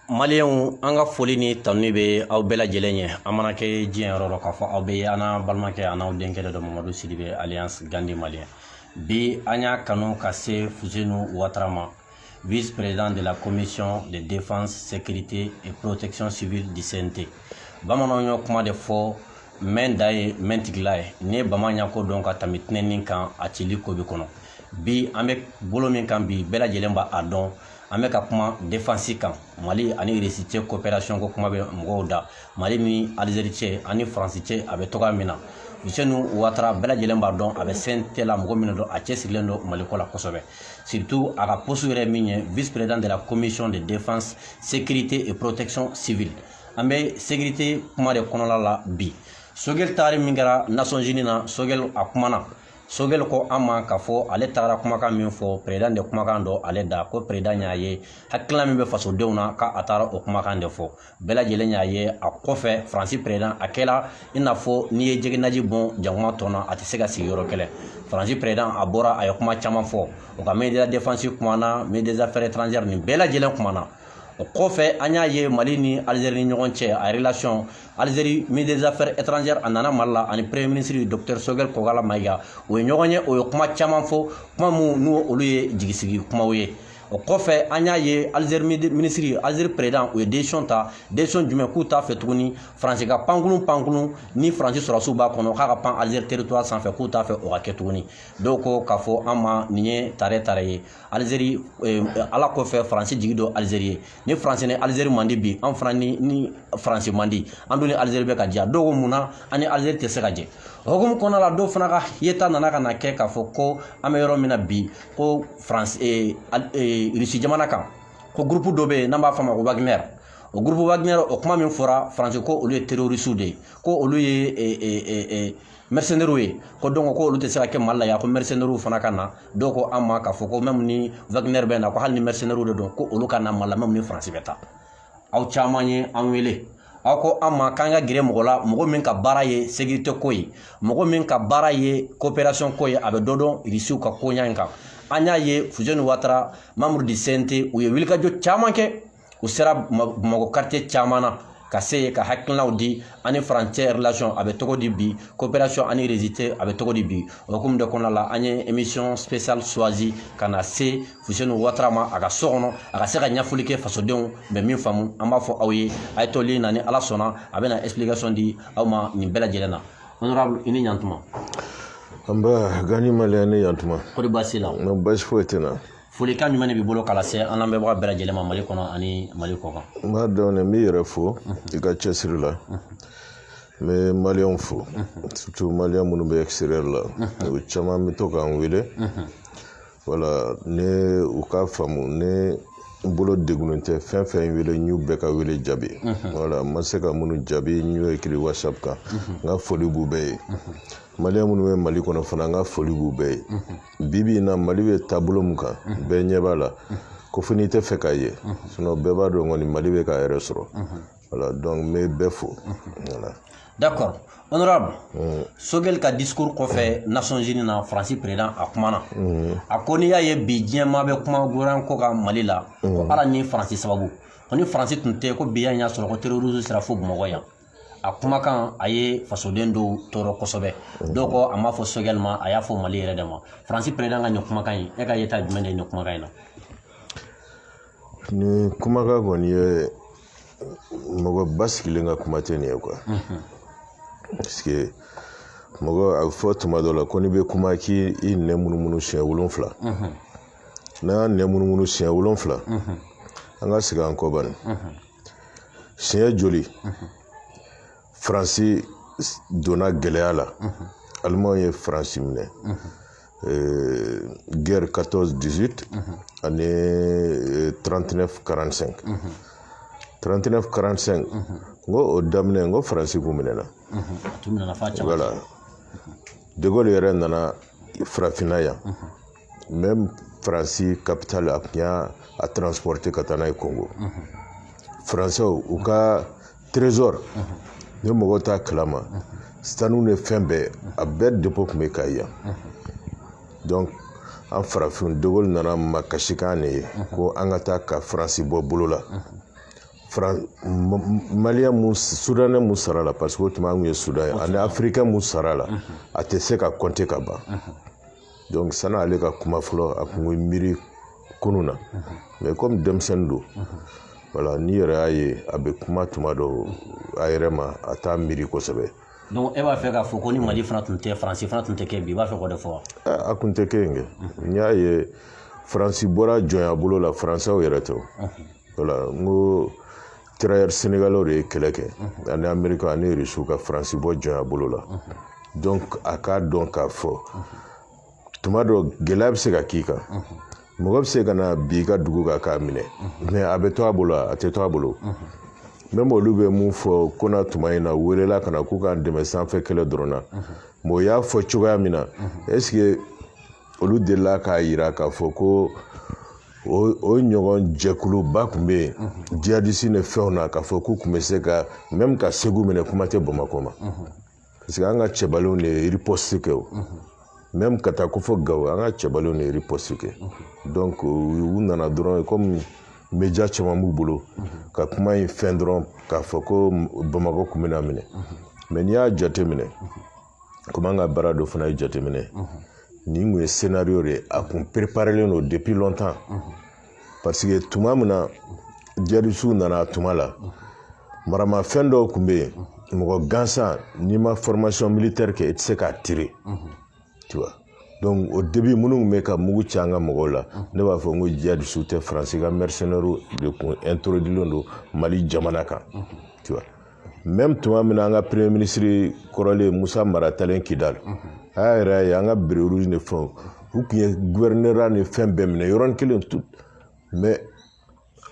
Malien an ka foli ni tanu bɛ aw bɛɛ lajɛlen ye an mana kɛ diɲɛ yɔrɔ dɔ k'a fɔ aw bɛ an n'an balimakɛ an n'aw denkɛ dɔ Mamadu Sidibe Alliance Gandi Malien bi an y'a kanu ka se Fuseni Ouattara ma vice-président de la commission de défense sécurité et protection civile du CNT bamananw y'o kuma de fɔ mɛn da ye mɛn tigila ye ni bamaɲa ko dɔn ka tɛmɛ tinɛni kan a cili ko bi kɔnɔ bi an bɛ bolo min kan bi bɛɛ lajɛlen b'a dɔn an bɛ ka kuma défense kan Mali ani Russie cɛ coopération ko kuma bɛ mɔgɔw da Mali ni Algérie cɛ ani France cɛ a bɛ togoya min na Fuseni Ouattara bɛɛ lajɛlen b'a dɔn a bɛ CNT la mɔgɔ min don a cɛsirilen don Mali ko la kosɛbɛ surtout a ka poste yɛrɛ min ye vice-président de la commission de défense sécurité et protection civile an bɛ sécurité kuma de kɔnɔla la bi Sogɛl taari min kɛra Nations Unies na Sogɛl a kumana Sogɛl ko an ma k'a fɔ ale tagara kumakan min fɔ président de kumakan dɔ ale da ko président y'a ye hakilina min bɛ fasodenw na k'a taara o kumakan de fɔ bɛɛ lajɛlen y'a ye a kɔfɛ Faransi président a kɛla i n'a fɔ n'i ye jɛgɛnaji bɔn jakuma tɔ na a tɛ se ka sigi yɔrɔ kelen Faransi président a bɔra a ye kuma caman fɔ o ka ministre de la défense kumana ministre des affaires étrangères nin bɛɛ lajɛlen kumana o kɔfɛ an y'a ye Mali ni Algérie ni ɲɔgɔn cɛ a relation Algérie ministre des affaires étrangères a nana Mali la ani premier ministre docteur Sogɛl Kɔgala Mayiga o ye ɲɔgɔn ye o ye kuma caman fɔ kuma mun n'o olu ye jigisigi kumaw ye o kɔfɛ an y'a ye Algérie ministre Algérie président o ye décision ta décision jumɛn k'u t'a fɛ tuguni France ka pankulun ni France sɔrɔsiw b'a kɔnɔ k'a ka pan Algérie territoire sanfɛ k'u t'a fɛ o ka kɛ tuguni dɔw ko k'a fɔ an ma nin ye tare ye Algérie ala kɔfɛ France jigi don Algérie ye ni France ni Algérie man di bi an fana ni France man di an dun ni Algérie bɛ ka jɛ dɔw ko mun na an ni Algérie tɛ se ka jɛ hukumu kɔnɔna la dɔw fana ka yeta nana ka na kɛ k'a fɔ ko an bɛ yɔrɔ min na bi ko France Russie jamana kan ko groupe dɔ bɛ yen n'an b'a fɔ a ma ko Wagner o groupe Wagner o kuma min fɔra France ko olu ye terroristes de ye ko olu ye mercenaires ye ko donc ko olu tɛ se ka kɛ Mali la yan ko mercenaires fana ka na dɔw ko an ma k'a fɔ ko même ni Wagner bɛ na ko hali ni mercenaires de don ko olu ka na Mali la même ni France bɛ taa aw caman ye an wele aw ko an ma k'an ka gɛrɛ mɔgɔ la mɔgɔ min ka baara ye sécurité ko ye mɔgɔ min ka baara ye coopération ko ye a bɛ dɔ dɔn Russiw ka koɲa in kan an y'a ye Fuseni Ouattara membre du CNT u ye wulikajɔ caman kɛ u sera Bamakɔ quartier caman na ka se ka hakilinaw di ani France relation a bɛ togo di bi coopération ani Russie a bɛ togo di bi o hukumu de kɔnɔna la an ye émission spéciale choisi ka na se Fuseni Ouattara ma a ka so kɔnɔ a ka se ka ɲɛfɔli kɛ fasodenw bɛ min faamu an b'a fɔ aw ye a ye tɔli na ni Ala sɔnna a bɛ na explication di aw ma nin bɛɛ lajɛlen na honorable i ni ɲantuma an bɛ Gandi Malien ni ɲantuma kɔri baasi la baasi foyi tɛ na folikan jumɛn de b'i bolo k'a lase an lamɛnbaga bɛɛ lajɛlen ma Mali kɔnɔ ani Mali kɔ kan n b'a dɔn n b'i yɛrɛ fo i ka cɛsiri la n bɛ Malien fo surtout Malien minnu bɛ extérieur la o caman bɛ to k'an wele voilà ne u ka faamu ne bolo degunnen tɛ fɛn fɛn wele n y'u bɛɛ ka wele jaabi voilà n ma se ka minnu jaabi n y'o écrit WhatsApp kan n ka foli b'u bɛɛ ye Malien minnu bɛ Mali kɔnɔ fana n ka foli b'u bɛɛ ye bibi in na Mali bɛ taabolo min kan bɛɛ ɲɛ b'a la ko fo n'i tɛ fɛ k'a ye sinon bɛɛ b'a dɔn kɔni Mali bɛ k'a yɛrɛ sɔrɔ voilà donc n bɛ bɛɛ fo voilà. D'accord honorable Sogɛl ka discours kɔfɛ Nations Unies na Faransi président a kumana a ko n'i y'a ye bi diɲɛmaa bɛ kuma gouvernement ko kan Mali la ko ala ni Faransi sababu ko ni Faransi tun tɛ ko bi yan y'a sɔrɔ ko terroristes sera fo Bamakɔ yan a kumakan a ye fasoden dɔw tɔɔrɔ kosɛbɛ dɔw ko a m'a fɔ Sogɛl ma a y'a fɔ Mali yɛrɛ de ma Faransi président ka nin kumakan in e ka yeta jumɛn de ye nin kumakan in na ni kumakan kɔni ye mɔgɔ basigilen ka kuma tɛ nin ye quoi parce que mɔgɔ a bɛ fɔ tuma dɔ la ko n'i bɛ kuma k'i nɛ munumunu siɲɛ 7 n'an y'a nɛ munumunu siɲɛ 7 an ka segin an kɔ bani siɲɛ joli Faransi donna gɛlɛya la Alimanw ye Faransi minɛ guerre 14-18 ani 39-45 39-45 n ko o daminɛ n ko Faransi kun minɛna voilà de Gaulle yɛrɛ nana farafinna yan même Faransi capitale a tun y'a transporter ka taa n'a ye Congo Français u ka trésor ni mɔgɔ t'a kalama stanu ni fɛn bɛɛ a bɛɛ dépôt tun bɛ k'a yan donc an farafin de Gaulle nana makasikan ne ye ko an ka taa ka Faransi bɔ bolo la malien soudanais mun sara la parce que o tuma an kun ye Sudan ye ani africain mun sara la a tɛ se ka compter ka ban donc sanni ale ka kuma fɔlɔ a kun bɛ miiri kunun na mais comme denmisɛnnin don voilà n'i yɛrɛ y'a ye a bɛ kuma tuma dɔ a yɛrɛ ma a t'a miiri kosɛbɛ. donc e b'a fɛ k'a fɔ ko ni Mali fana tun tɛ Faransi fana tun tɛ kɛ bi i b'a fɛ k'o de fɔ. a kun tɛ kɛ yen kɛ n y'a ye Faransi bɔra jɔnya bolo la Faransɛw yɛrɛ tɛ o voilà n ko tirailleurs sénégalais de ye kɛlɛ kɛ ani Américains ani Russiw ka Faransi bɔ jɔnya bolo la donc a k'a dɔn k'a fɔ tuma dɔ gɛlɛya bɛ se ka k'i kan mɔgɔ bɛ se ka na bi i ka dugu kan k'a minɛ mais a bɛ to a bolo a tɛ to a bolo même olu bɛ mun fɔ ko na tuma in na u welela ka na k'u k'an dɛmɛ sanfɛ kɛlɛ dɔrɔn na mais o y'a fɔ cogoya min na est ce que olu delila k'a yira k'a fɔ ko o ɲɔgɔn jɛkuluba tun bɛ yen djihadiste ni fɛnw na k'a fɔ k'u tun bɛ se ka même ka Segu minɛ kuma tɛ Bamakɔ ma parce que an ka cɛbalenw de ye riposte kɛ o même ka taa ko fɔ Gawo an ka cɛbalenw de ye riposte kɛ donc u nana dɔrɔn comme média caman b'u bolo ka kuma in fɛn dɔrɔn k'a fɔ ko Bamakɔ tun bɛna minɛ mais n'i y'a jateminɛ comme an ka baara dɔ fana ye jateminɛ nin kun ye scénario de a kun préparelen don depuis longtemps parce que tuma min na djihadistes nana tuma la maramafɛn dɔw tun bɛ yen mɔgɔ gansan n'i ma formation militaire kɛ i tɛ se k'a tirer tu vois donc au début minnu tun bɛ ka mugu ci an ka mɔgɔw la ne b'a fɔ n ko djihadistes tɛ Faransi ka mercenaires de kun introduilen don Mali jamana kan tu vois même tuma min na an ka premier ministre kɔrɔlen Musa Mara talen Kidal a y'a yɛrɛ ye an ka bere rouge ni fɛnw u tun ye gouverneur ni fɛn bɛɛ minɛ yɔrɔnin kelen tout mais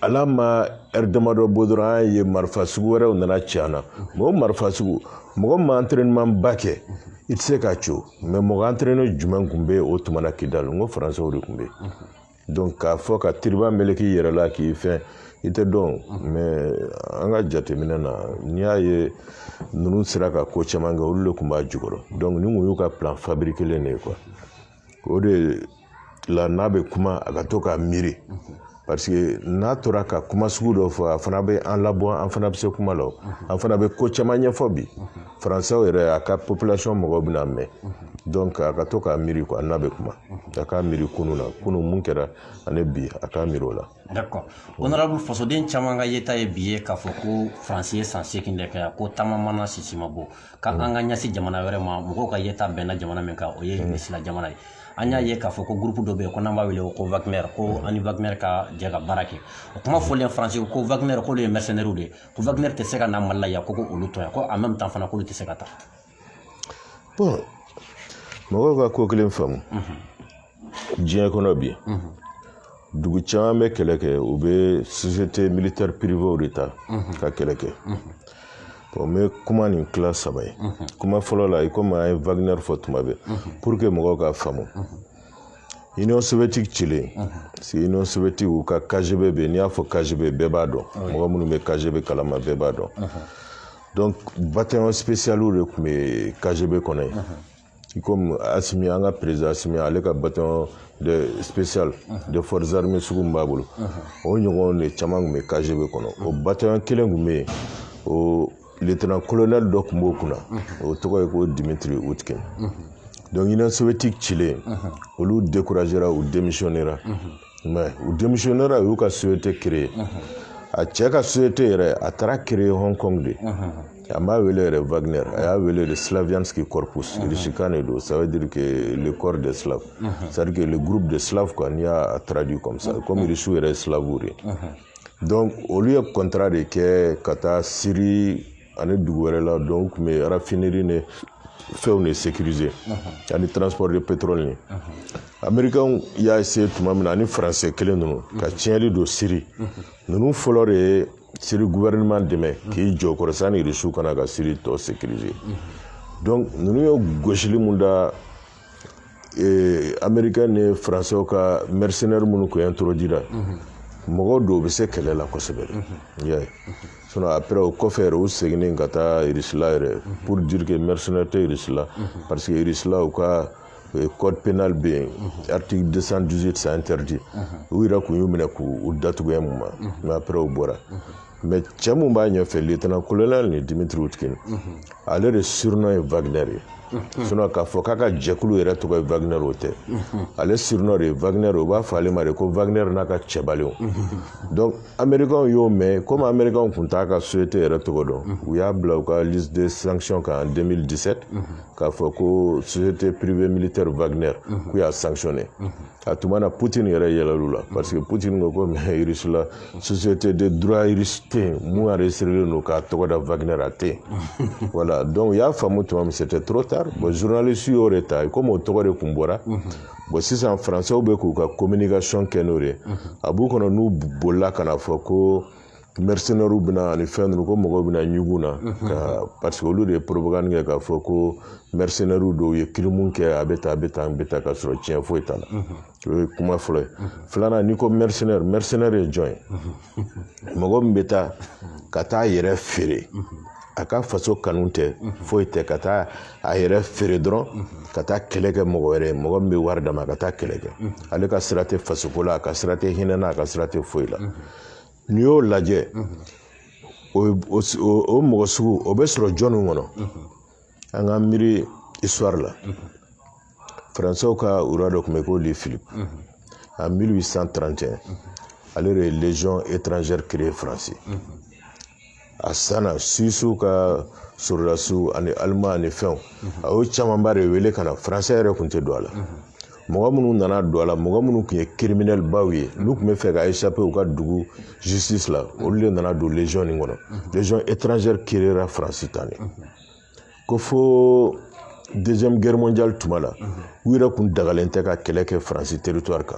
ala ma heure damadɔ bɔ dɔrɔn an ye marifa sugu wɛrɛw nana ci an na mais o marifa sugu mɔgɔ ma entraînement ba kɛ i tɛ se k'a ci o mais mɔgɔ entraîneur jumɛn tun bɛ o tuma na Kidal n ko Faransɛw de tun bɛ donc k'a fɔ ka tiriba meleki i yɛrɛ la k'i fɛn i tɛ dɔn mais an ka jateminɛ na n'i y'a ye ninnu sera ka ko caman kɛ olu de tun b'a jukɔrɔ donc ni kun y'u ka plan fabriquelen de ye quoi o de la n'a bɛ kuma a ka to k'a miiri parce que n'a tora ka kuma sugu dɔ fɔ a fana bɛ an labɔ an fana bɛ se kuma la an fana bɛ ko caman ɲɛfɔ bi Faransɛw yɛrɛ a ka population mɔgɔw bɛna mɛn donc a ka to k'a miiri quoi n'a bɛ kuma a k'a miiri kunun na kunun mun kɛra ani bi a k'a miiri o la. d'accord honorable fasoden caman ka yeta ye bi ye k'a fɔ ko Faransi ye san 8 de kɛ ko taama mana sisi ma bɔ k'an ka ɲɛsin jamana wɛrɛ ma mɔgɔw ka yeta bɛnna jamana min kan o ye Misira jamana ye an y'a ye k'a fɔ ko groupe dɔ bɛ yen ko n'an b'a wele ko Wagner ko ani Wagner ka jɛ ka baara kɛ o kuma fɔlen Faransi ko Wagner k'olu ye mercenaires de ye ko Wagner tɛ se ka na Mali la yan ko olu to yan ko en même temps fana k'olu tɛ se ka taa. bon mɔgɔw ka ko kelen faamu diɲɛ kɔnɔ bi dugu caman bɛ kɛlɛ kɛ u bɛ société militaire privée de ta ka kɛlɛ kɛ bon n bɛ kuma nin tila 3 ye kuma fɔlɔ la i komi an ye Wagner fɔ tuma bɛɛ pour que mɔgɔw ka faamu Union soviétique cilen parce que Union soviétique u ka KGB bɛ n'i y'a fɔ KGB bɛɛ b'a dɔn mɔgɔ minnu bɛ KGB kalama bɛɛ b'a dɔn donc bataillon spécial de tun bɛ KGB kɔnɔ yen comme Assimi an ka président Assimi ale ka bataillon de spécial de forces armées sugu min b'a bolo o ɲɔgɔn de caman tun bɛ KGB kɔnɔ o bataillon kelen tun bɛ yen o lieutenant colonel dɔ tun b'o kunna o tɔgɔ ye ko Dimitri Utkin donc Union soviétique cilen olu découragera u démissionnera mais u démissionnera u y'u ka société créer a cɛ ka société yɛrɛ a taara créer Hong Kong de a m'a wele yɛrɛ Wagner a y'a wele de Slaviansky Corpus russikan de don ça veut dire que le corps des Slaves c'est-à-dire que le groupe des Slaves quoi n'i y'a traduit comme ça comme russiw yɛrɛ ye Slaves de donc olu ye contrat de kɛ ka taa Syrie ani dugu wɛrɛ la donc u tun bɛ raffinerie ni fɛnw de sécuriser ani transport de pétrole ni américains y'a essayé tuma min na ani français kelen ninnu ka tiɲɛli don Syrie ninnu fɔlɔ de ye Syrie gouvernement dɛmɛ k'i jɔ kɔrɔ sani russiw kana ka Syrie tɔ sécuriser donc ninnu ye gosili mun da américain ni français ka mercenaires minnu kun introduira mɔgɔw dɔw bɛ se kɛlɛ la kosɛbɛ de sinon après o kɔfɛ yɛrɛ u seginnen ka taa Russie la yɛrɛ pour dire que mercenaires tɛ Russie la parce que Russie la u ka code pénal bɛ yen article 218 c'est interdit u yɛrɛ kun y'u minɛ k'u datugu mun ma mais après u bɔra mais cɛ mun b'a ɲɛfɛ lieutenant colonel ni Dimitri Utkin ale de surnom ye Wagner ye sinon k'a fɔ k'a ka jɛkulu yɛrɛ tɔgɔ ye Wagner o tɛ ale surnom de ye Wagner u b'a fɔ ale ma de ko Wagner n'a ka cɛbalenw donc américains y'o mɛn comme américains kun t'a ka société yɛrɛ tɔgɔ dɔn u y'a bila u ka liste de sanctions kan en 2017 k'a fɔ ko société privée militaire Wagner k'u y'a sanctionné a tuma na Poutine yɛrɛ yɛlɛl'u la parce que Poutine ko ko mais Russie la société de droit russe tɛ yen mun enregistré don k'a tɔgɔ da Wagner a tɛ yen voilà donc u y'a faamu tuma min c'était trop tard bon journaliste y'o de ta comme o tɔgɔ de kun bɔra bon sisan français bɛ k'u ka communication kɛ n'o de a b'u kɔnɔ n'u bolila ka na fɔ ko mercenaires bɛna ani fɛn ninnu ko mɔgɔw bɛna ɲugun na parce que olu de ye propagande kɛ k'a fɔ ko mercenaires dɔw ye crime kɛ a bɛ tan ka sɔrɔ tiɲɛ foyi t'a la o ye kuma fɔlɔ ye filanan n'i ko mercenaire ye jɔn ye mɔgɔ min bɛ taa ka taa a yɛrɛ feere a ka faso kanu tɛ foyi tɛ ka taa a yɛrɛ feere dɔrɔn ka taa kɛlɛ kɛ mɔgɔ wɛrɛ ye mɔgɔ min bɛ wari d'a ma ka taa kɛlɛ kɛ ale ka sira tɛ fasoko la a ka sira tɛ hinɛ na a ka sira tɛ foyi la n'i y'o lajɛ o mɔgɔ sugu o bɛ sɔrɔ jɔnniw kɔnɔ an ka miiri histoire la français ka roi dɔ tun bɛ ko Louis Philippe en 1831 ale de ye légion étrangère créée France a sanna Suisse ka soldats ani Allemand ani fɛnw a y'o camanba de wele ka na français yɛrɛ tun tɛ don a la mɔgɔ minnu nana don a la mɔgɔ minnu tun ye criminel baw ye n'u tun bɛ fɛ ka échapper u ka dugu justice la olu de nana don légion nin kɔnɔ légion étrangère créera France tan de ko fo deuxième guerre mondiale tuma la u yɛrɛ tun dagalen tɛ ka kɛlɛ kɛ France territoire kan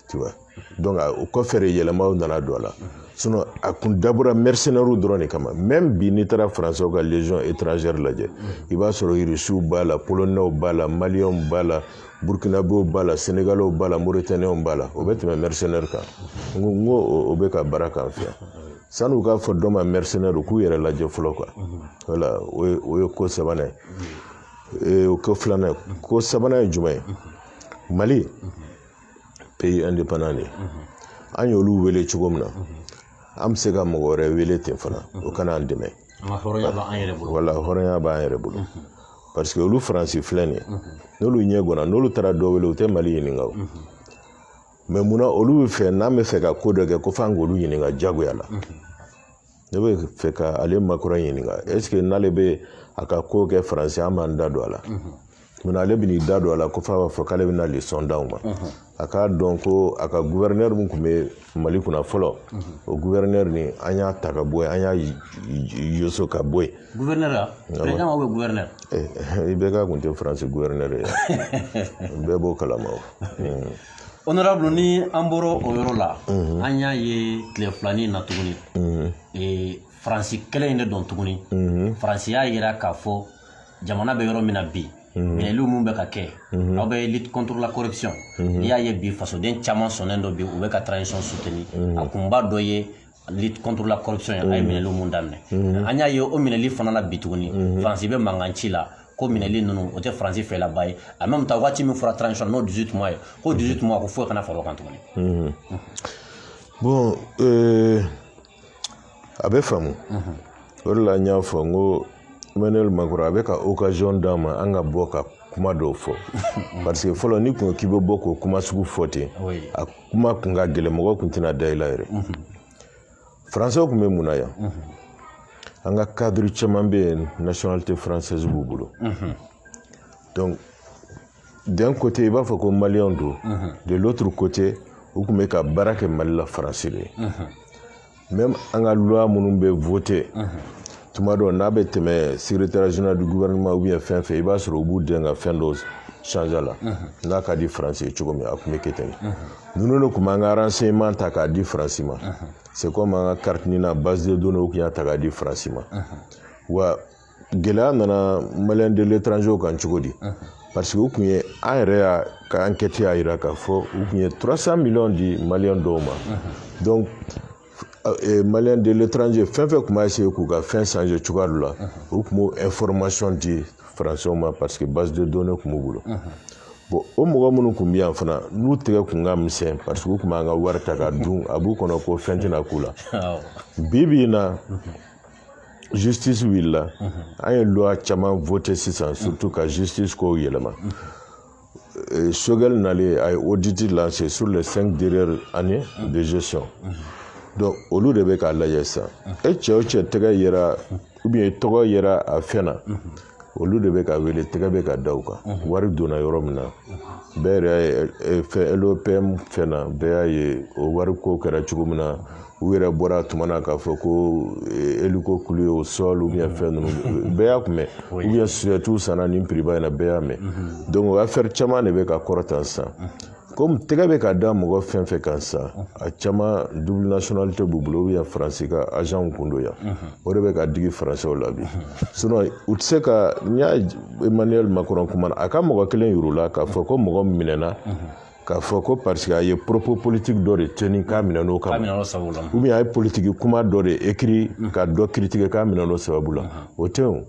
tu vois donc o kɔfɛ de yɛlɛmaw nana don a la sinon a kun dabɔra mercenaires dɔrɔn de kama même bi n'i taara français ka légion étrangère lajɛ i b'a sɔrɔ Russiw b'a la polonais b'a la maliens b'a la burkinabéw b'a la sénégalais b'a la mauritaniens b'a la o bɛ tɛmɛ mercenaires kan n ko o bɛ ka baara k'an fɛ yan sani u k'a fɔ dɔ ma mercenaires k'u yɛrɛ lajɛ fɔlɔ quoi voilà o ye ko sabanan ye o ko filanan ye ko sabanan ye jumɛn ye Mali pays indépendant de an y'olu wele cogo min na an bɛ se ka mɔgɔ wɛrɛ wele ten fana o kana an dɛmɛ voilà hɔrɔnya b'an yɛrɛ bolo parce que olu faransi filɛ nin ye n'olu ɲɛ gɔnna n'olu taara dɔ wele u tɛ Mali ɲininka o mais munna olu bɛ fɛ n'an bɛ fɛ ka ko dɔ kɛ ko f'an k'olu ɲininka jagoya la ne bɛ fɛ ka ale Macron ɲininka est ce que n'ale bɛ a ka ko kɛ faransi an b'an da don a la munna ale bɛ n'i da don a la ko f'a b'a fɔ k'ale bɛna leçon d'aw ma a k'a dɔn ko a ka gouverneur min tun bɛ Mali kunna fɔlɔ o gouverneur ni an y'a ta ka bɔ yen an y'a yoso ka bɔ yen gouverneur président ou gouverneur i bɛɛ ka kun tɛ faransi gouverneur ye bɛɛ b'o kalama honorable ni an bɔra o yɔrɔ la an y'a ye tile filanin na tuguni faransi kɛlɛ in de dɔn tuguni faransi y'a yira k'a fɔ jamana bɛ yɔrɔ min na bi minɛliw mun bɛ ka kɛ aw bɛ lutte contre la corruption n'i y'a ye bi fasoden caman sɔnnen dɔ bi u bɛ ka transition soutenir a kunba dɔ ye lutte contre la corruption ye a ye minɛliw mun daminɛ an y'a ye o minɛli fana na bi tuguni faransi bɛ mankan ci la ko minɛli ninnu o tɛ faransi fɛlaba ye en même temps waati min fɔra transition n'o 18 mois ye ko 18 mois ko foyi kana fara o kan tuguni bon a bɛ faamu o de la n y'a fɔ n ko Emmanuel Macron a bɛ ka occasion d'an ma an ka bɔ ka kuma dɔw fɔ parce que fɔlɔ ni kun k'i bɛ bɔ k'o kuma sugu fɔ ten a kuma kun ka gɛlɛn mɔgɔ kun tɛna da i la yɛrɛ français kun bɛ mun na yan an ka cadre caman bɛ yen nationalité française b'u bolo donc d'un côté i b'a fɔ ko malien don de l'autre côté u kun bɛ ka baara kɛ Mali la faransi de ye même an ka loi minnu bɛ voter tuma dɔ n'a bɛ tɛmɛ secrétaire général du gouvernement ou bien fɛn fɛn i b'a sɔrɔ u b'u dɛn ka fɛn dɔw changer la n'a ka di faransi ye cogo min a kun bɛ kɛ ten ninnu de kun b'an ka renseignement ta k'a di faransi ma c'est comme an ka carte ni na base de données u kun y'a ta k'a di faransi ma wa gɛlɛya nana malien de l'étranger kan cogo di parce que u kun ye an yɛrɛ y'a ka enquête y'a yira k'a fɔ u kun ye 300 millions di malien dɔw ma donc malien de l'étranger fɛn fɛn kun b'a essayer k'u ka fɛn changer cogoya dɔ la u kun b'o information di français ma parce que base de données kun b'u bolo bon o mɔgɔ minnu kun bɛ yan fana n'u tɛgɛ kun ka misɛn parce que u kun b'an ka wari ta ka dun a b'u kɔnɔ ko fɛn tɛna k'u la bi bi in na justice wulila an ye loi caman voté sisan surtout ka justice kow yɛlɛma Sogel nalen a ye audit lancé sur les 5 dernières années de gestion donc olu de bɛ k'a lajɛ sisan e cɛ o cɛ tɛgɛ yera ou bien tɔgɔ yera a fɛn na olu de bɛ ka wele tɛgɛ bɛ ka da u kan wari donna yɔrɔ min na bɛɛ yɛrɛ y'a ye fɛn LOPM fɛn na bɛɛ y'a ye o wari ko kɛra cogo min na u yɛrɛ bɔra tuma na k'a fɔ ko hélico coulé au sol ou bien fɛn ninnu bɛɛ y'a kun mɛn ou bien sujetu sanna nin prix ba in na bɛɛ y'a mɛn donc o affaire caman de bɛ ka kɔrɔtan sisan comme tɛgɛ bɛ ka da mɔgɔ fɛn fɛn kan sisan a caman double nationalité b'u bolo ou bien faransi ka agent kun don yan o de bɛ ka digi faransɛw la bi sinon u tɛ se ka n y'a Emmanuel Macron kuma na a ka mɔgɔ kelen yir'u la k'a fɔ ko mɔgɔ min minɛna k'a fɔ ko parce que a ye propos politique dɔ de tenir k'a minɛ n'o kama ou bien a ye politique kuma dɔ de écrit ka dɔ critiquer k'a minɛ n'o sababu la o tɛ o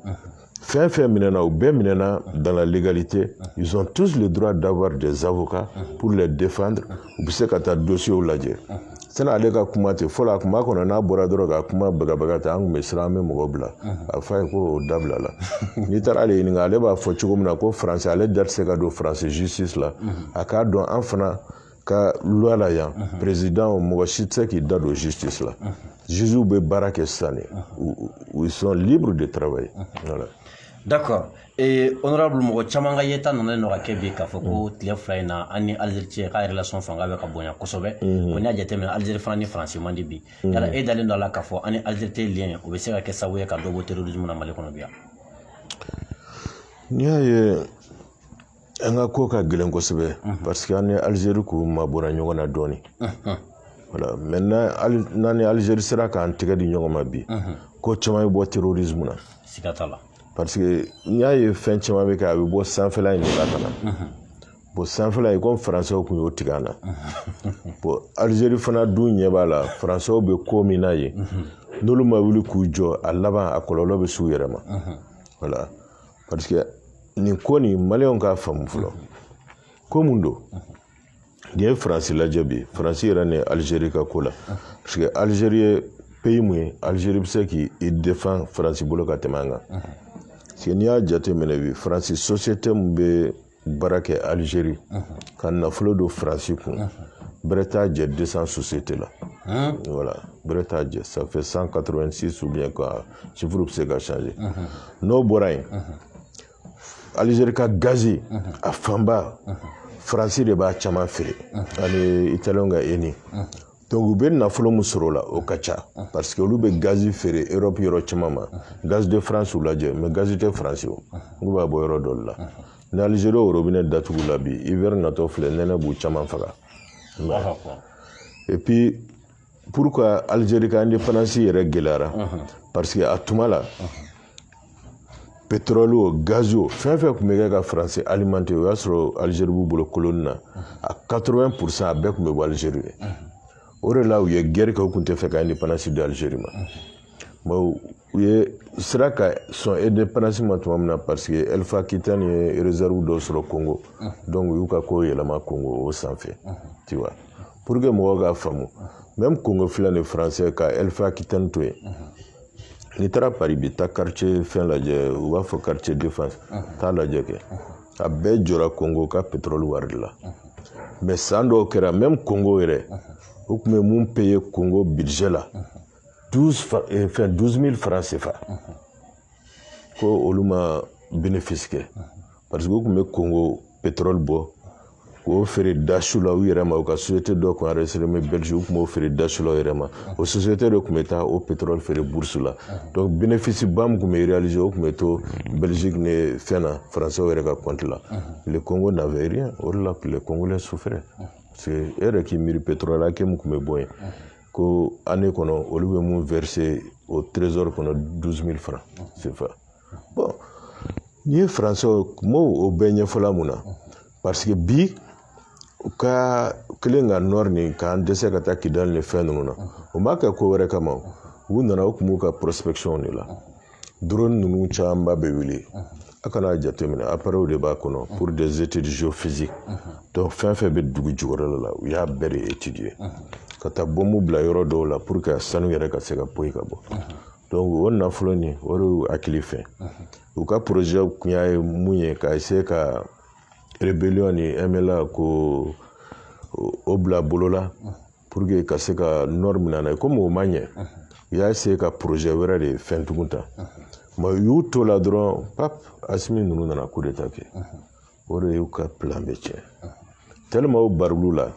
fɛn fɛn minɛna u bɛɛ minɛna dans la légalité ils ont tous le droit d'avoir des avocats pour les défendre u bɛ se ka taa dossier lajɛ sani ale ka kuma tɛ fɔlɔ a kuma kɔnɔ n'a bɔra dɔrɔn ka kuma bagabaga ta an tun bɛ siran an bɛ mɔgɔ bila a fɔ a ye ko o dabila la n'i taara ale ɲininka ale b'a fɔ cogo min na ko faransi ale da tɛ se ka don faransi justice la a k'a dɔn an fana ka loi la yan président mɔgɔ si tɛ se k'i da don justice la juges bɛ baara kɛ sisan de ils sont libres de travailler voilà. D'accord. Honorable mɔgɔ caman ka yeta nana nɔ ka kɛ bi k'a fɔ ko tile fila in na an ni Algérie cɛ ka relation fanga bɛ ka bonya kosɛbɛ o n'i y'a jateminɛ Algérie fana ni Faransi man di bi yala e dalen dɔ la k'a fɔ an ni Algérie tɛ lien o bɛ se ka kɛ sababu ye ka dɔ bɔ terrorisme na Mali kɔnɔ bi yan. N'i y'a ye an ka ko ka gɛlɛn kosɛbɛ parce que an ni Algérie k'u mabɔra ɲɔgɔn na dɔɔni voilà maintenant n'an ni Algérie sera k'an tɛgɛ di ɲɔgɔn ma bi ko caman bɛ bɔ terrorisme na siga t'a la. parce que n'i y'a ye fɛn caman bɛ kɛ a bɛ bɔ sanfɛla in de la ka na bon sanfɛla in comme faransɛw tun y'o tigɛ an na bon Algérie fana dun ɲɛ b'a la faransɛw bɛ ko min na yen n'olu ma wuli k'u jɔ a laban a kɔlɔlɔ bɛ s'u yɛrɛ ma voilà parce que nin ko nin maliyɛnw k'a faamu fɔlɔ ko mun don n'i ye faransi lajɛ bi faransi yɛrɛ ni Algérie ka ko la parce que Algérie ye pays mun ye Algérie bɛ se k'i défend faransi bolo ka tɛmɛ an kan parce que n'i y'a jateminɛ bi faransi société mun bɛ baara kɛ Algérie ka nafolo don faransi kun bɛrɛ t'a jɛ 200 société la voilà bɛrɛ t'a jɛ ça fait 186 ou bien quoi chiffre bɛ se ka changer n'o bɔra yen Algérie ka gazi a fanba faransi de b'a caman feere ani italiyɛnw ka Eni donc u bɛ nafolo min sɔrɔ o la o ka ca parce que olu bɛ gazi feere Europe yɔrɔ caman ma gaz de France u lajɛ mais gazi tɛ faransi o olu b'a bɔ yɔrɔ dɔ la ni Algérie o robinet datugu la bi hiver natɔ filɛ nɛnɛ b'u caman faga et puis pourquoi Algérie ka indépendance yɛrɛ gɛlɛyara parce que a tuma la pétrole o gaz o fɛn fɛn tun bɛ kɛ ka faransi alimenter o y'a sɔrɔ Algérie b'u bolo colonne na a 80% a bɛɛ tun bɛ bɔ Algérie de o de la u ye guerre kɛ u tun tɛ fɛ ka indépendance di Algérie ma bon u ye sira ka sɔn indépendance ma tuma min na parce que Alpha Kitane ye réserve dɔ sɔrɔ Congo donc u y'u ka ko yɛlɛma Congo o sanfɛ tu vois pour que mɔgɔw k'a faamu même Congo filɛ ni français ka Alpha Kitane to yen n'i taara Paris bi taa quartier fɛn lajɛ u b'a fɔ quartier défense taa lajɛ kɛ a bɛɛ jɔra Congo ka pétrole wari de la mais san dɔw kɛra même Congo yɛrɛ u tun bɛ mun payer Congo budget la 12 000 francs CFA ko olu ma bénéfice kɛ parce que u tun bɛ Congo pétrole bɔ k'o feere Dachu la u yɛrɛ ma u ka société dɔ tun enregistré Belgique u tun b'o feere Dachu la u yɛrɛ ma o société de tun bɛ taa o pétrole feere bourse la donc bénéfice ba min tun bɛ réaliser o tun bɛ to Belgique ni fɛn na français yɛrɛ ka compte la le Congo n'avait rien o de la les Congolais souffraient parce que e yɛrɛ k'i miiri pétrole hakɛ min tun bɛ bɔ yen ko année kɔnɔ olu bɛ mun verser au trésor kɔnɔ 12 000 francs CFA bon n'i ye français m'o bɛɛ ɲɛfɔla mun na parce que bi u ka kelen ka nord ni k'an dɛsɛ ka taa Kidali ni fɛn ninnu na o ma kɛ ko wɛrɛ kama u nana u tun b'u ka prospection de la drone ninnu camanba bɛ wuli a kana jateminɛ appareil de b'a kɔnɔ pour des études géophysiques donc fɛn fɛn bɛ dugu jukɔrɔla la u y'a bɛɛ de étudier ka taa bombe bila yɔrɔ dɔw la pour que sanu yɛrɛ ka se ka poyi ka bɔ donc o nafolo nin o de y'u hakili fɛ u ka projet kun y'a ye mun ye ka essayer ka rébellion ni MLA ko o bila bolo la pour que ka se ka norme nana ye comme o ma ɲɛ u y'a essayer ka projet wɛrɛ de fɛn tugun ta mais u y'u to la dɔrɔn pap Asimi ninnu nana coup d'état kɛ o de y'u ka plan bɛ tiɲɛ tellement o barulu la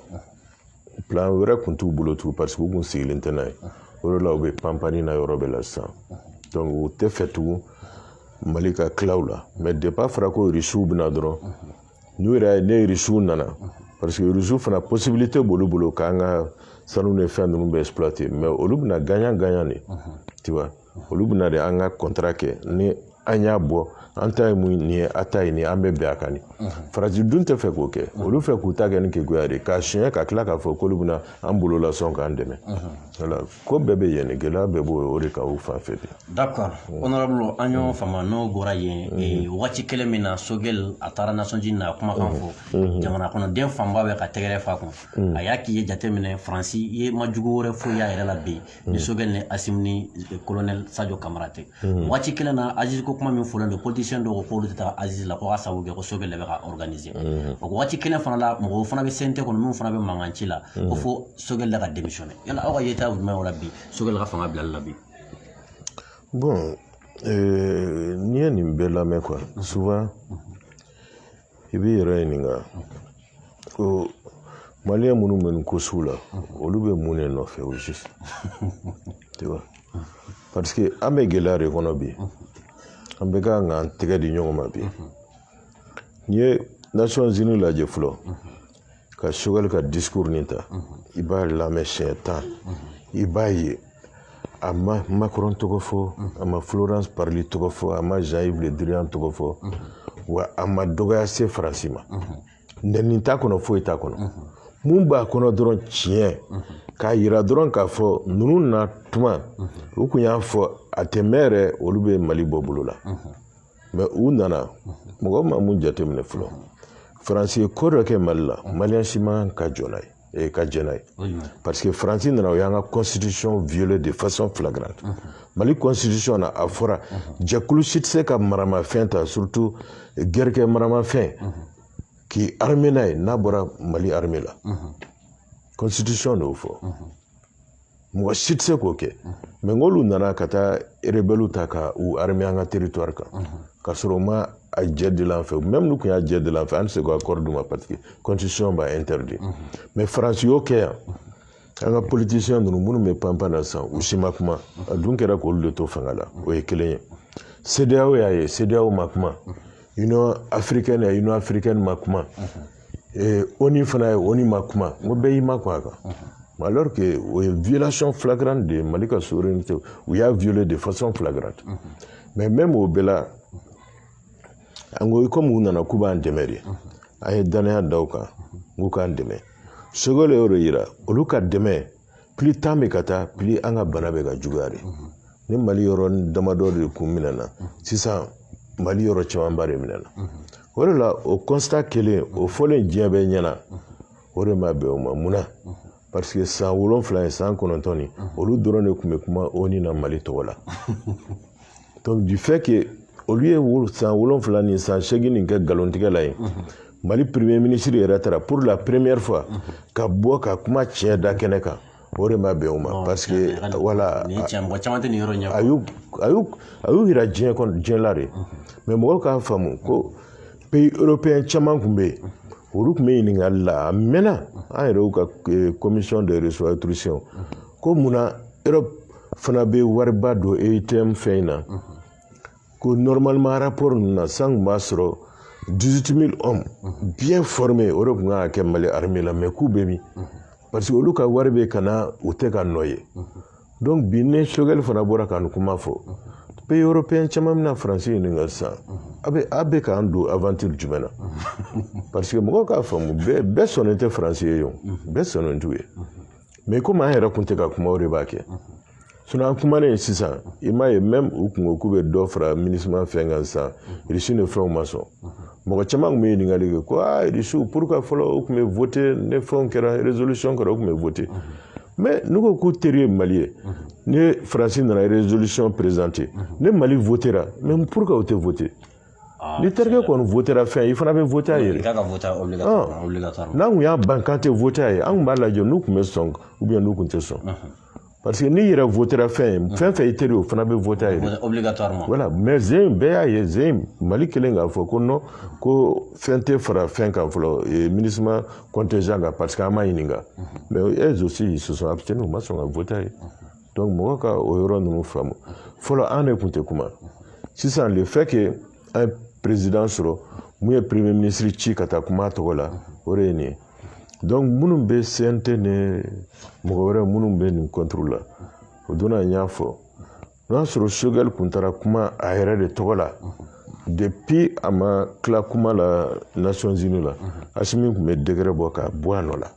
plan wɛrɛ kun t'u bolo tugun parce que u kun sigilen tɛ n'a ye o de la u bɛ panpani na yɔrɔ bɛɛ la sisan donc u tɛ fɛ tugun Mali ka tila u la mais depuis a fɔra ko Rusiw bɛna dɔrɔn n'u yɛrɛ ye ne Rusiw nana parce que Rusiw fana possibilité b'olu bolo k'an ka sanu ni fɛn ninnu bɛ exploiter mais olu bɛna gagnant de tu vois olu bɛna de an ka contrat kɛ ni an y'a bɔ an ta ye mun nin ye a ta ye nin an bɛ bɛn a kan nin farasi dun tɛ fɛ k'o kɛ olu fɛ k'u ta kɛ ni keguya de k'a siɲɛ ka tila k'a fɔ k'olu bɛna an bolo la sɔn k'an dɛmɛ voilà ko bɛɛ bɛ yen nin gɛlɛya bɛɛ b'o o de kan u fan fɛ bi d'accord honorable an y'o fama n'o bɔra yen waati kelen min na Sogɛl a taara Nations Unies na kumakan fɔ jamana kɔnɔden fanba bɛ ka tɛgɛrɛ fa kun a y'a k'i ye jateminɛ Faransi i ye majugu wɛrɛ foyi y'a yɛrɛ la bi ni Sogɛl ni Asimi ni colonel Sadio Kamara tɛ waati kelen na Azizi ko kuma min fɔlen don politicien dɔw ko k'olu tɛ taa Azizi la ko ka sababu kɛ ko Sogɛl de bɛ ka organiser o waati kelen fana la mɔgɔw fana bɛ CNT kɔnɔ minnu fana bɛ mankan ci la ko fo Sogɛl de ka démissionner yala aw ka yeta jumɛn o la bi Sogɛl ka fanga bilali la bi bon n'i ye nin bɛɛ lamɛn quoi souvent i b'i yɛrɛ ɲininka ko maliyɛn minnu bɛ nin ko sugu la olu bɛ mun de nɔfɛ au juste tu vois parce que an bɛ gɛlɛya de kɔnɔ bi an bɛ kan k'an tɛgɛ di ɲɔgɔn ma bi n'i ye Nations Unies lajɛ fɔlɔ ka Sogɛl ka discours nin ta i b'a lamɛn siɲɛ 10 i b'a ye a ma Macron tɔgɔ fɔ a ma Florence Parly tɔgɔ fɔ a ma Jean-Yves Le Drian tɔgɔ fɔ wa a ma dɔgɔya se Faransi ma nɛni t'a kɔnɔ foyi t'a kɔnɔ mun b'a kɔnɔ dɔrɔn tiɲɛ k'a yira dɔrɔn k'a fɔ ninnu na tuma u kun y'a fɔ a tɛ mɛn yɛrɛ olu bɛ Mali bɔ bolo la mais u nana mɔgɔ ma mun jateminɛ fɔlɔ Faransi ye ko dɔ kɛ Mali la maliyɛn si man ka jɔ n'a ye ka jɛ n'a ye parce que Faransi nana o y'an ka constitution violée de façon flagrante Mali constitution na a fɔra jɛkulu si tɛ se ka maramafɛn ta surtout gɛrɛkɛ maramafɛn k'i armée n'a ye n'a bɔra Mali armée la constitution de y'o fɔ mɔgɔ si tɛ se k'o kɛ mais n'olu nana ka taa rebelle ta ka u armée an ka territoire kan ka sɔrɔ u ma a jɛ de l'an fɛ même n'u kun y'a jɛ de l'an fɛ an tɛ se k'o accord d'u ma parce que constitution b'a interdit mais Faransi y'o kɛ yan an ka politiciens ninnu minnu bɛ panpan na sisan u si ma kuma a dun kɛra k'olu de to fanga la o ye kelen ye CEDEAO y'a ye CEDEAO ma kuma Union africaine ya Union africaine ma kuma ONU fana ye ONU ma kuma n ko bɛɛ y'i ma kun a kan alors que o ye violation flagrante de Mali ka souveraineté u y'a violé de façon flagrante mais même o bɛɛ la an ko comme u nana k'u b'an dɛmɛ de an ye danaya da u kan k'u k'an dɛmɛ Sogɛl y'o de yira olu ka dɛmɛ plus temps bɛ ka taa plus an ka bana bɛ ka juguya de ni Mali yɔrɔ damadɔ de kun minɛna sisan Mali yɔrɔ camanba de minɛna o de la o constat kelen o fɔlen diɲɛ bɛɛ ɲɛna o de ma bɛn o ma mun na parce que san 7 ye san 9 ni olu dɔrɔn de tun bɛ kuma ONU na Mali tɔgɔ la donc du fait que olu ye san 7 ni san 8 nin kɛ nkalontigɛ la ye Mali premier ministre yɛrɛ taara pour la première fois ka bɔ ka kuma tiɲɛ da kɛnɛ kan o de ma bɛn o ma parce que voilà a y'u yira diɲɛ la de mais mɔgɔw k'a faamu ko pays européen caman tun bɛ yen olu tun bɛ ɲininkali la a mɛnna an yɛrɛw ka commission de restructuration ko munna Europe fana bɛ wariba don EITM fɛn in na ko normalement rapport ninnu na san tun b'a sɔrɔ 18 000 hommes bien formés o de tun kan ka kɛ Mali armée la mais k'u bɛ min parce que olu ka wari bɛ ka na u tɛ ka nɔ ye donc bi ni Sogɛl fana bɔra ka nin kuma fɔ pays européen caman bɛna Faransi ɲininka sisan a bɛ k'an don aventure jumɛn na parce que mɔgɔw k'a faamu bɛɛ sɔnnen tɛ Faransi ye o bɛɛ sɔnnen t'u ye mais komi an yɛrɛ tun tɛ ka kuma o de b'a kɛ sinon an kumanen sisan i m'a ye même u kungo k'u bɛ dɔ fara MINUSMA fɛn kan sisan irisi ni fɛnw ma sɔn mɔgɔ caman tun bɛ ɲininkali kɛ ko irisiw pourquoi fɔlɔ u tun bɛ voter ne fɛnw kɛra résolution kɛra u tun bɛ voter mais n'u ko k'u teri ye Mali ye ni Faransi nana résolution présenter ne Mali votera mais pourquoi u tɛ voter ni terikɛ kɔni votera fɛn i fana bɛ voter a yɛrɛ n'an kun y'a ban k'an tɛ voter a ye an kun b'a lajɛ n'u tun bɛ sɔn ou bien n'u tun tɛ sɔn parce que n'i yɛrɛ votera fɛn fɛn fɛn i teri o fana bɛ voter a yɛrɛ obligatoirement voilà mais Zeyim bɛɛ y'a ye Zeyim Mali kelen k'a fɔ ko non ko fɛn tɛ fara fɛn kan fɔlɔ MINUSMA contingent kan parce que an m'a ɲininka mais eux aussi ils se sont abstenus u ma sɔn ka voter a ye donc mɔgɔ ka o yɔrɔ ninnu faamu fɔlɔ an de tun tɛ kuma sisan le fait que un président sɔrɔ mun ye premier ministre ci ka taa kuma a tɔgɔ la o de ye nin ye donc minnu bɛ CNT ni mɔgɔ wɛrɛ minnu bɛ nin contre la o donna n y'a fɔ n'o y'a sɔrɔ Choguel tun taara kuma a yɛrɛ de tɔgɔ la depuis a ma tila kuma la Nations Unies la Asimi tun bɛ degré bɔ ka bɔ a nɔ la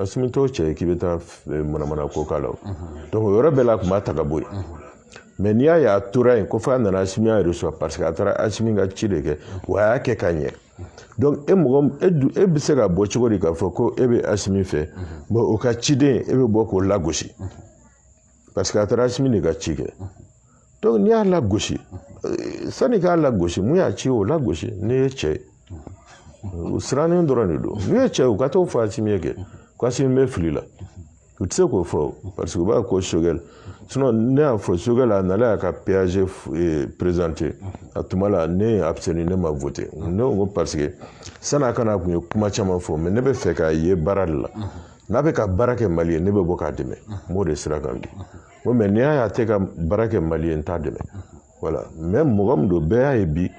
Asimi t'o cɛ ye k'i bɛ taa manamana ko k'a la donc o yɔrɔ bɛɛ la a tun b'a ta ka bɔ yen mais n'i y'a ye a tora yen ko f'a nana Asimi a reçoit parce que a taara Asimi ka ci de kɛ wa a y'a kɛ ka ɲɛ donc e bɛ se ka bɔ cogo di k'a fɔ ko e bɛ Asimi fɛ bon o ka ciden e bɛ bɔ k'o lagosi parce que a taara Asimi de ka ci kɛ donc n'i y'a lagosi sani k'a lagosi mun y'a ci o lagosi ne ye cɛ ye u sirannen dɔrɔn de don n'u ye cɛ ye u ka t'o fɔ Asimi ye kɛ ko Asimi bɛ fili la u tɛ se k'o fɔ parce que u b'a ko Choguel sinon ne y'a fɔ Choguel a nana y'a ka PAG présenté a tuma la ne ye abstenu ne ma voté ne ko parce que sani a kana tun ye kuma caman fɔ mais ne bɛ fɛ k'a ye baara de la n'a bɛ ka baara kɛ Mali ye ne bɛ bɔ k'a dɛmɛ n b'o de sira kan bi ko mais n'i y'a ye a tɛ ka baara kɛ Mali ye n t'a dɛmɛ voilà mais mɔgɔ min don bɛɛ y'a ye bi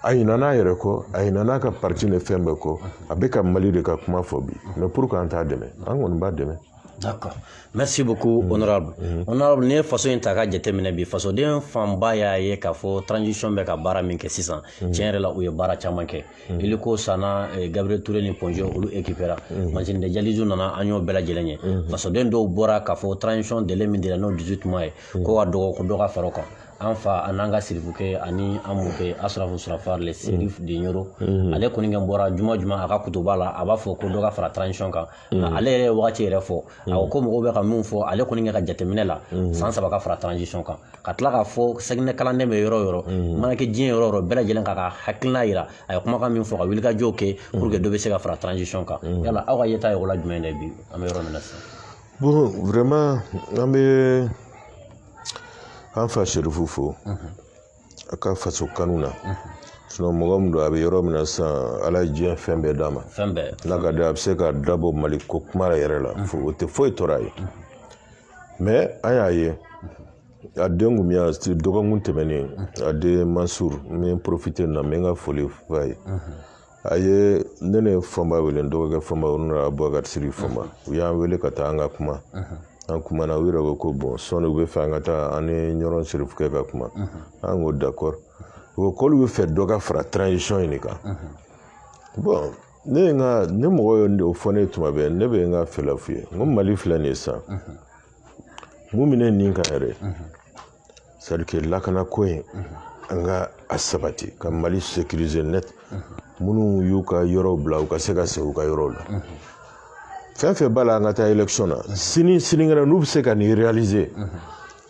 a ɲinana a yɛrɛ kɔ a ɲinana a ka parti ni fɛn bɛɛ kɔ a bɛ ka Mali de ka kuma fɔ bi mais pourquoi an t'a dɛmɛ an kɔni b'a dɛmɛ. D'accord. Merci beaucoup, honorable. Honorable, ni façon in ta ka jateminɛ bi fasoden fanba y'a ye k'a fɔ transition bɛ ka baara min kɛ sisan tiɲɛ yɛrɛ la u ye baara caman kɛ iliko sana Gabriel Touré ni Ponjo olu équipera machine de dialyse nana an y'o bɛɛ lajɛlen ye fasoden dɔw bɔra k'a fɔ transition délai min dira n'o 18 mois ye ko ka dɔgɔ ko dɔ ka fara o kan an fa an'an ka sirifukɛ ani an mɔkɛ Asrafu Surafar le Sirif de Ɲoro ale kɔni kɛ bɔra juma juma a ka kutuba la a b'a fɔ ko dɔ ka fara transition kan ale yɛrɛ ye wagati yɛrɛ fɔ a ko mɔgɔw bɛ ka min fɔ ale kɔni kɛ ka jateminɛ la san 3 ka fara transition kan ka tila k'a fɔ sɛginɛ kalanden bɛ yɔrɔ o yɔrɔ mana kɛ diɲɛ yɔrɔ o yɔrɔ bɛɛ lajɛlen k'a ka hakilina yira a ye kumakan min fɔ ka wulikajɔw kɛ pour que dɔ bɛ se ka fara transition kan yala aw ka yeta ye o la jumɛn de bi an bɛ yɔrɔ min na sisan. Bon vraiment an bɛ an fa Serifu fo a ka faso kanu na sinon mɔgɔ min don a bɛ yɔrɔ min na sisan ala ye diɲɛ fɛn bɛɛ d'a ma fɛn bɛɛ n'a ka di a bɛ se ka dabɔ Mali ko kuma yɛrɛ la o tɛ foyi tɔrɔ a ye mais an y'a ye a den kun bɛ yan dɔgɔkun tɛmɛnen a den Mansur n bɛ profiter na n bɛ n ka foli f'a ye a ye ne ne Fɔnba wele n dɔgɔkɛ Fɔnba o nana Bubakari Siri Fɔnba u y'an wele ka taa an ka kuma an kumana u yɛrɛ ko bon sɔɔni u bɛ fɛ an ka taa an ni ɲɔrɔn Serifukɛ ka kuma an ko d'accord u ko k'olu bɛ fɛ dɔ ka fara transition in de kan bon ne mɔgɔ ye o fɔ ne tuma bɛɛ ne bɛ n ka fɛla f'u ye n ko Mali filɛ nin ye sisan mun bɛ ne nin kan yɛrɛ c'est à dire que lakana ko in an ka a sabati ka Mali sécuriser net minnu y'u ka yɔrɔw bila u ka se ka segin u ka yɔrɔw la fɛn fɛn b'a la an ka taa élection na sinikɛnɛ n'u bɛ se ka nin réaliser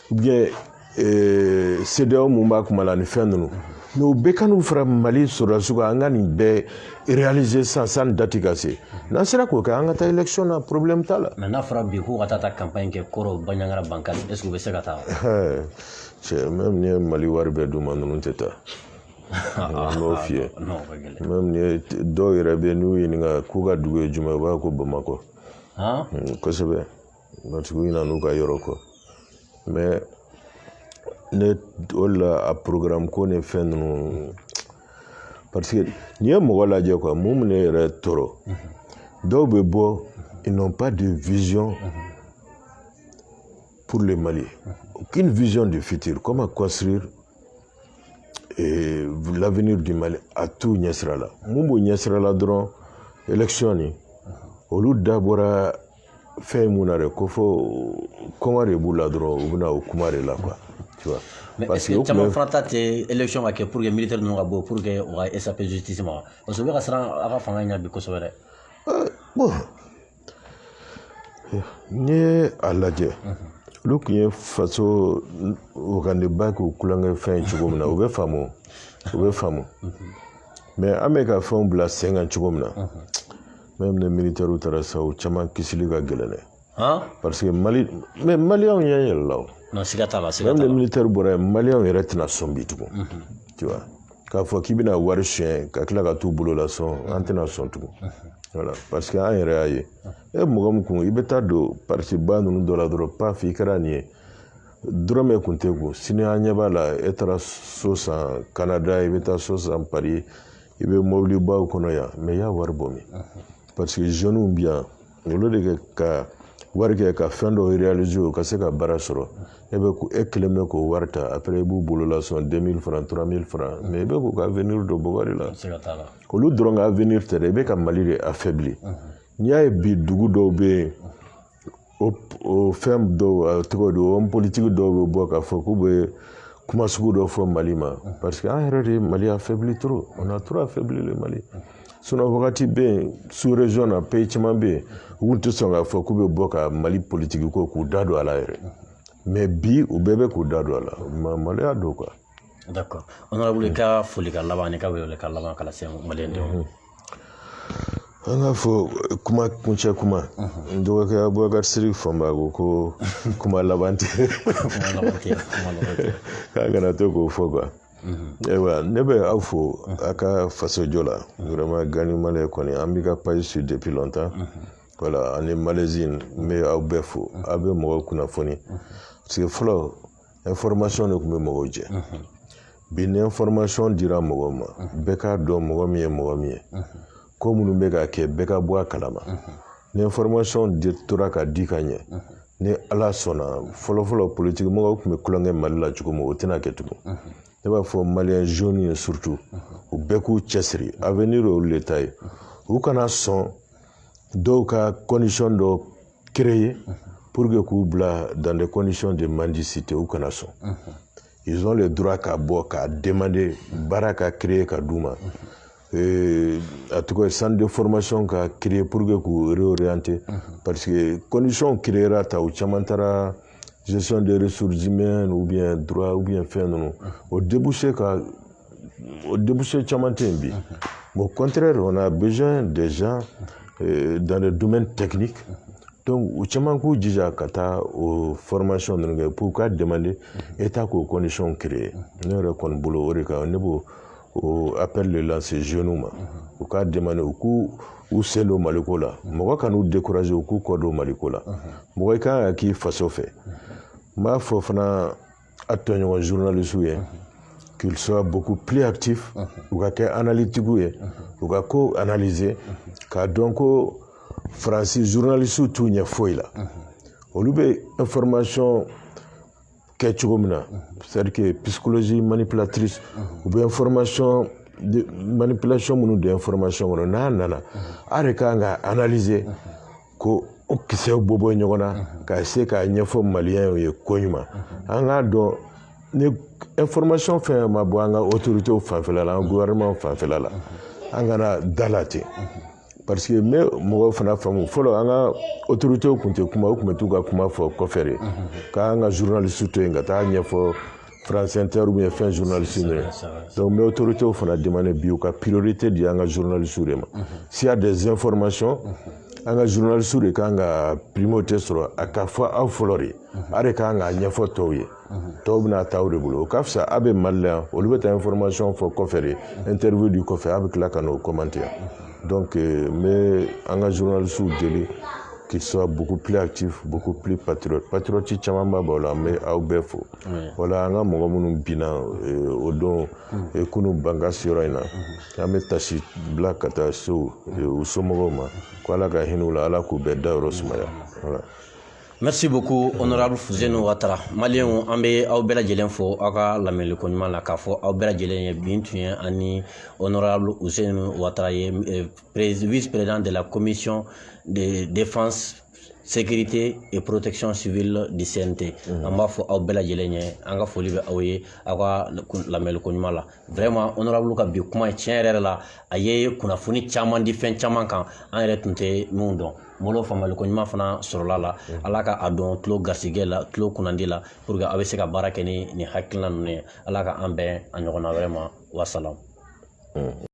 ou bien CEDEAO mun b'a kuma la ni fɛn ninnu mais u bɛɛ ka n'u fara Mali sɔrɔdasiw kan an ka nin bɛɛ réaliser sanni date ka se n'an sera k'o kɛ an ka taa élection na problème t'a la. mais n'a fɔra bi k'u ka taa campagne kɛ Koro Bandiagara Bankali est ce que u bɛ se ka taa. cɛ même ni ye Mali wari bɛɛ d'u ma ninnu tɛ taa. n b'o f'i ye même ni ye dɔw yɛrɛ bɛ yen n'u ɲininka k'u ka dugu ye jumɛn u b'a ko Bamakɔ kosɛbɛ matigi ɲina n'u ka yɔrɔ kɔ mais ne o la a programme ko ni fɛn ninnu parce que n'i ye mɔgɔ lajɛ quoi mun ne yɛrɛ tɔɔrɔ dɔw bɛ bɔ ils n'ont pas de vision pour le Mali aucune vision du futur comment construire l'avenir du Mali a tout ɲɛsira la mun b'o ɲɛsira la dɔrɔn élection ni olu da bɔra fɛn mun na dɛ ko fɔ kɔngɔ de b'u la dɔrɔn u bɛna o kuma de la quoi tu vois. Mais est-ce que caman fana ta tɛ élection ka kɛ pour que militaire ninnu ka bɔ pour que u ka échapper justice ma parce que u bɛ ka siran a ka fanga ɲɛ bi kosɛbɛ dɛ. Bon n'i ye a lajɛ olu tun ye faso organiba k'u kulonkɛ fɛn cogo min na u bɛ faamu mais an bɛ ka fɛnw bila sen kan cogo min na même les militaires taara sa u caman kisili ka gɛlɛn dɛ parce que Mali mais maliyɛnw ɲɛ yɛlɛla o non siga t'a la même les militaires bɔra yen maliyɛnw yɛrɛ tɛna sɔn bi tugun tu vois k'a fɔ k'i bɛna wari suɲɛ ka tila ka t'u bolo la sɔn an tɛna sɔn tugun voilà parce que an yɛrɛ y'a ye mɔgɔ min kun i bɛ taa don parti ba ninnu dɔ la dɔrɔn paf i kɛra nin ye dɔrɔmɛ kun tɛ kun sini an ɲɛ b'a la e taara so san Canada i bɛ taa so san Paris i bɛ mobili baw kɔnɔ yan mais i y'a wari bɔ min parce que jeunes bi yan olu de kɛ ka wari kɛ ka fɛn dɔ réaliser o ka se ka baara sɔrɔ e kelen bɛ k'o wari ta après i b'u bolo la sɔn 2000 francs 3000 francs mais i bɛ k'u ka avenir dɔ bɔgɔ de la olu dɔrɔn ka avenir tɛ dɛ i bɛ ka Mali de affaiblir n'i y'a ye bi dugu dɔw bɛ yen o fɛn dɔw tɔgɔ di homme politique dɔw bɛ bɔ k'a fɔ k'u bɛ kuma sugu dɔ fɔ Mali ma parce que an yɛrɛ de Mali affaibli trop on a trop affaibli le Mali sinon wagati bɛ yen sous région na pays caman bɛ yen u tun tɛ sɔn k'a fɔ k'u bɛ bɔ ka Mali politique ko k'u da don a la yɛrɛ mais bi u bɛɛ bɛ k'u da don a la maloya don quoi. D'accord honorable ka foli ka laban ni ka wele ka laban kala se maliyɛndenw. An ka fɔ kuma kuncɛ kuma n dɔgɔkɛ Abubakar Siriki Fɔnba ko kuma laban tɛ k'a kana to k'o fɔ quoi. Ayiwa ne bɛ aw fo a ka fasojɔ la vraiment Gani Maliyɛn kɔni an b'i ka page suit depuis longtemps voilà ani Malaisie n bɛ aw bɛɛ fo aw bɛ mɔgɔw kunnafoni parce que fɔlɔ information de tun bɛ mɔgɔw jɛ bi ni information dira mɔgɔw ma bɛɛ k'a dɔn mɔgɔ min ye mɔgɔ min ye ko minnu bɛ ka kɛ bɛɛ ka bɔ a kalama ni information tora ka di ka ɲɛ ni Ala sɔnna fɔlɔfɔlɔ politique mɔgɔw tun bɛ kulonkɛ Mali la cogo min o tɛna kɛ tugun ne b'a fɔ maliyɛn jeunes ye surtout u bɛɛ k'u cɛsiri avenir olu de ta ye u kana sɔn dɔw ka condition dɔ créer pour que k'u bila dans des conditions de mendicité u kana sɔn ils ont le droit ka bɔ ka demander baara ka créer ka d'u ma a tɔgɔ centre de formation ka créer pour que k'u réorienter parce que condition créera ta u caman taara gestion des ressources humaines ou bien droit ou bien fɛn ninnu o débouché caman tɛ yen bi au contraire on a besoin des gens dans le domaine technique donc u caman k'u jija ka taa o formation ninnu kɛ pour ka demander état k'o condition créer ne yɛrɛ kɔni bolo o de kan ne b'o appel le lancer jeunes ma u ka demander u k'u sen don Maliko la mɔgɔ kan'u décourager u k'u kɔ don Maliko la mɔgɔ i kan ka k'i faso fɛ n b'a fɔ fana a tɔɲɔgɔn journalistes ye qu'ils soient beaucoup plus actifs u ka kɛ analytiques ye u ka ko analyser k'a dɔn ko Faransi journalistes t'u ɲɛ foyi la olu bɛ information kɛ cogo min na c'est-à-dire que psychologie manipulatrice u bɛ information manipulation minnu de information kɔnɔ n'a nana a de kan ka analyser ko o kisɛw bɔ ɲɔgɔn na ka se k'a ɲɛfɔ maliyɛnw ye ko ɲuman an k'a dɔn ni information fɛn ma bɔ an ka autorités fanfɛla la an gouvernement fanfɛla la an kana da la ten parce que n bɛ mɔgɔw fana faamu fɔlɔ an ka autorités tun tɛ kuma u tun bɛ t'u ka kuma fɔ kɔfɛ de k'an ka journalistes to yen ka taa ɲɛfɔ France Inter ou bien fɛn journalistes minɛ donc n bɛ autorités fana demander bi u ka priorité di an ka journalistes de ma s'il y a des informations an ka journalistes de kan ka primauté sɔrɔ a ka fɔ aw fɔlɔ de a de kan ka ɲɛfɔ tɔw ye tɔw bɛna taa aw de bolo o ka fisa a bɛ Mali la yan olu bɛ taa information fɔ kɔfɛ de interview di kɔfɛ a bɛ tila ka n'o commenter donc n bɛ an ka journalistes deli qu'ils soient beaucoup plus actifs beaucoup plus patriotes caman b'a b'aw la n bɛ aw bɛɛ fo wala an ka mɔgɔ minnu binna o don kunu Bangas yɔrɔ in na an bɛ tasi bila ka taa so u somɔgɔw ma ko Ala ka hinɛ u la Ala k'u bɛɛ dayɔrɔ sumaya voilà. Merci beaucoup honorable Fuseni Ouattara maliyɛnw an bɛ aw bɛɛ lajɛlen fo aw ka lamɛnliko ɲuman la k'a fɔ aw bɛɛ lajɛlen ye bin tun ye ani honorable Fuseni Ouattara ye vice président de la commission de défense sécurité et protection civile du CNT an b'a fɔ aw bɛɛ lajɛlen ɲɛ an ka foli bɛ aw ye aw ka lamɛliko ɲuman la vraiment honorable ka bi kuma tiɲɛ yɛrɛ la a ye kunnafoni caman di fɛn caman kan an yɛrɛ tun tɛ min dɔn bolo faamuyaliko ɲuman fana sɔrɔla la ala ka a dɔn tulo garisɛgɛ la tulo kunnandi la pour que aw bɛ se ka baara kɛ ni nin hakilina ninnu ye ala ka an bɛn a ɲɔgɔnna wɛrɛ ma wasalam